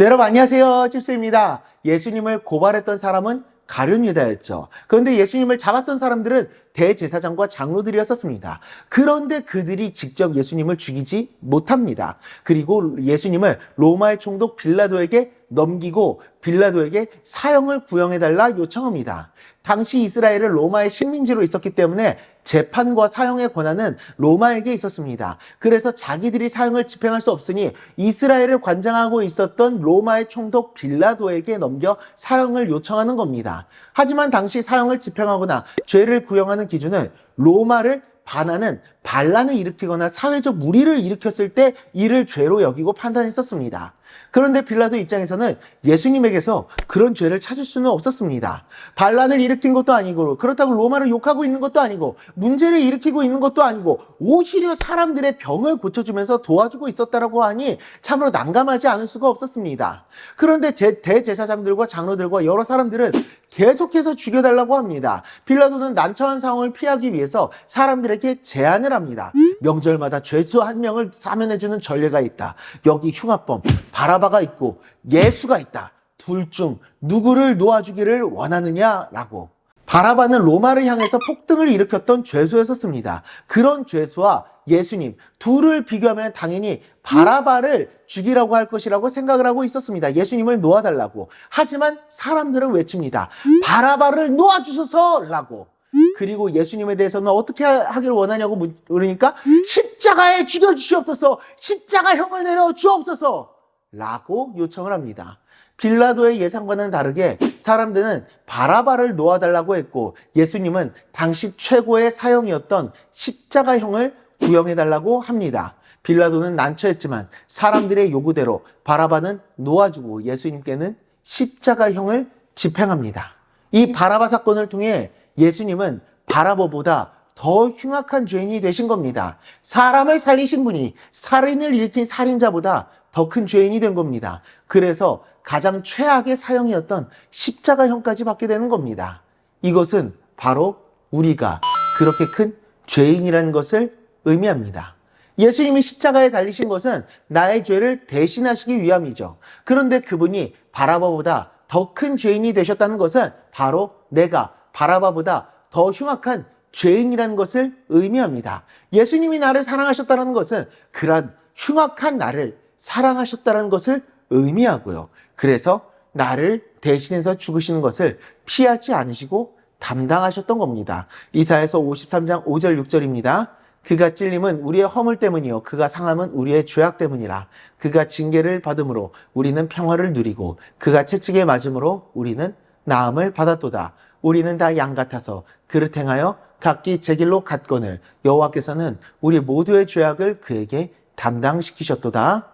네, 여러분 안녕하세요. 집수입니다. 예수님을 고발했던 사람은 가룟 유다였죠. 그런데 예수님을 잡았던 사람들은 대제사장과 장로들이었었습니다. 그런데 그들이 직접 예수님을 죽이지 못합니다. 그리고 예수님을 로마의 총독 빌라도에게 넘기고 빌라도에게 사형을 구형해달라 요청합니다. 당시 이스라엘은 로마의 식민지로 있었기 때문에 재판과 사형의 권한은 로마에게 있었습니다. 그래서 자기들이 사형을 집행할 수 없으니 이스라엘을 관장하고 있었던 로마의 총독 빌라도에게 넘겨 사형을 요청하는 겁니다. 하지만 당시 사형을 집행하거나 죄를 구형하는 기준은 로마를 반하는 반란을 일으키거나 사회적 무리를 일으켰을 때 이를 죄로 여기고 판단했었습니다. 그런데 빌라도 입장에서는 예수님에게서 그런 죄를 찾을 수는 없었습니다. 반란을 일으킨 것도 아니고 그렇다고 로마를 욕하고 있는 것도 아니고 문제를 일으키고 있는 것도 아니고 오히려 사람들의 병을 고쳐주면서 도와주고 있었다라고 하니 참으로 난감하지 않을 수가 없었습니다. 그런데 대제사장들과 장로들과 여러 사람들은 계속해서 죽여달라고 합니다. 빌라도는 난처한 상황을 피하기 위해서 사람들에게 제안을 합니다. 명절마다 죄수 한 명을 사면해주는 전례가 있다. 여기 흉악범 바라바가 있고 예수가 있다. 둘 중 누구를 놓아주기를 원하느냐라고. 바라바는 로마를 향해서 폭등을 일으켰던 죄수였었습니다. 그런 죄수와 예수님 둘을 비교하면 당연히 바라바를 죽이라고 할 것이라고 생각을 하고 있었습니다. 예수님을 놓아달라고. 하지만 사람들은 외칩니다. 바라바를 놓아주소서라고. 그리고 예수님에 대해서는 어떻게 하길 원하냐고 물으니까 십자가에 죽여주시옵소서, 십자가형을 내려 주옵소서 라고 요청을 합니다. 빌라도의 예상과는 다르게 사람들은 바라바를 놓아달라고 했고 예수님은 당시 최고의 사형이었던 십자가형을 구형해달라고 합니다. 빌라도는 난처했지만 사람들의 요구대로 바라바는 놓아주고 예수님께는 십자가형을 집행합니다. 이 바라바 사건을 통해 예수님은 바라바보다 더 흉악한 죄인이 되신 겁니다. 사람을 살리신 분이 살인을 일으킨 살인자보다 더 큰 죄인이 된 겁니다. 그래서 가장 최악의 사형이었던 십자가형까지 받게 되는 겁니다. 이것은 바로 우리가 그렇게 큰 죄인이라는 것을 의미합니다. 예수님이 십자가에 달리신 것은 나의 죄를 대신하시기 위함이죠. 그런데 그분이 바라바보다 더 큰 죄인이 되셨다는 것은 바로 내가 바라바보다 더 흉악한 죄인이라는 것을 의미합니다. 예수님이 나를 사랑하셨다는 것은 그런 흉악한 나를 사랑하셨다는 것을 의미하고요. 그래서 나를 대신해서 죽으시는 것을 피하지 않으시고 담당하셨던 겁니다. 이사야서 53장 5절 6절입니다. 그가 찔림은 우리의 허물 때문이요 그가 상함은 우리의 죄악 때문이라. 그가 징계를 받음으로 우리는 평화를 누리고 그가 채찍에 맞음으로 우리는 나음을 받았도다. 우리는 다 양 같아서 그를 행하여 각기 제 길로 갔거늘 여호와께서는 우리 모두의 죄악을 그에게 담당시키셨도다.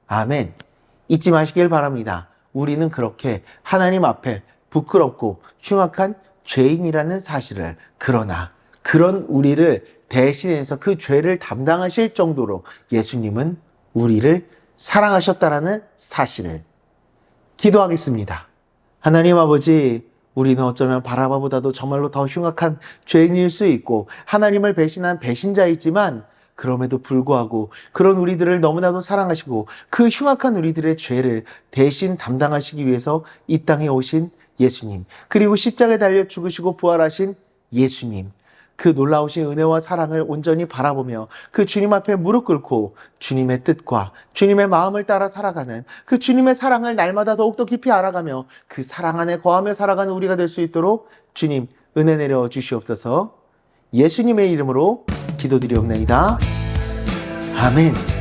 아멘. 잊지 마시길 바랍니다. 우리는 그렇게 하나님 앞에 부끄럽고 흉악한 죄인이라는 사실을, 그러나 그런 우리를 대신해서 그 죄를 담당하실 정도로 예수님은 우리를 사랑하셨다라는 사실을. 기도하겠습니다. 하나님 아버지, 우리는 어쩌면 바라바보다도 정말로 더 흉악한 죄인일 수 있고 하나님을 배신한 배신자이지만 그럼에도 불구하고 그런 우리들을 너무나도 사랑하시고 그 흉악한 우리들의 죄를 대신 담당하시기 위해서 이 땅에 오신 예수님, 그리고 십자가에 달려 죽으시고 부활하신 예수님, 그 놀라우신 은혜와 사랑을 온전히 바라보며 그 주님 앞에 무릎 꿇고 주님의 뜻과 주님의 마음을 따라 살아가는 그 주님의 사랑을 날마다 더욱더 깊이 알아가며 그 사랑 안에 거하며 살아가는 우리가 될 수 있도록 주님 은혜 내려 주시옵소서. 예수님의 이름으로 기도드리옵나이다. 아멘.